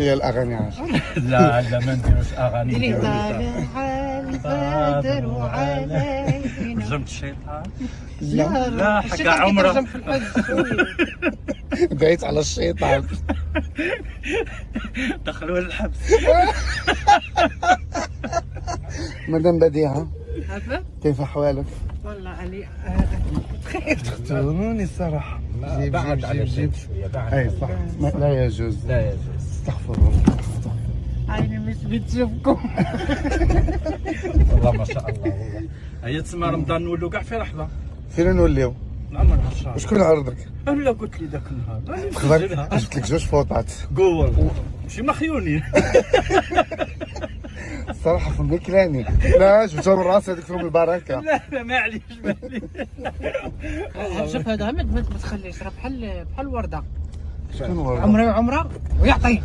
هي الاغاني عاش. لا لا ما نديروش اغاني. ديري نديرو طالع البدر علينا. رجمت الشيطان. لا لا حكى عمره. كيترجم في الحج. بعيت على الشيطان. دخلوا للحبس. مدام بديعة عارفة؟ كيف احوالك؟ والله علي تخونوني الصراحة. بعد على شويه بعد. اي صح، لا يجوز. لا يجوز. استغفر الله. عيني مش بتشوفكم. والله ما شاء الله والله. هي تسمى رمضان نولوا كاع في لحظه. فين نوليو؟ العمر الشهر. وشكون عرضك؟ لا قلت لي ذاك النهار. خذك جبت لك جوج فوطات. قول ماشي مخيونين. الصراحة في المكلاني. لا جبتهم من راسي هذيك فيهم البركة. لا لا معليش شوف هذا ما تخليش راه بحال ورده. شكون ورا؟ عمره ويعطي.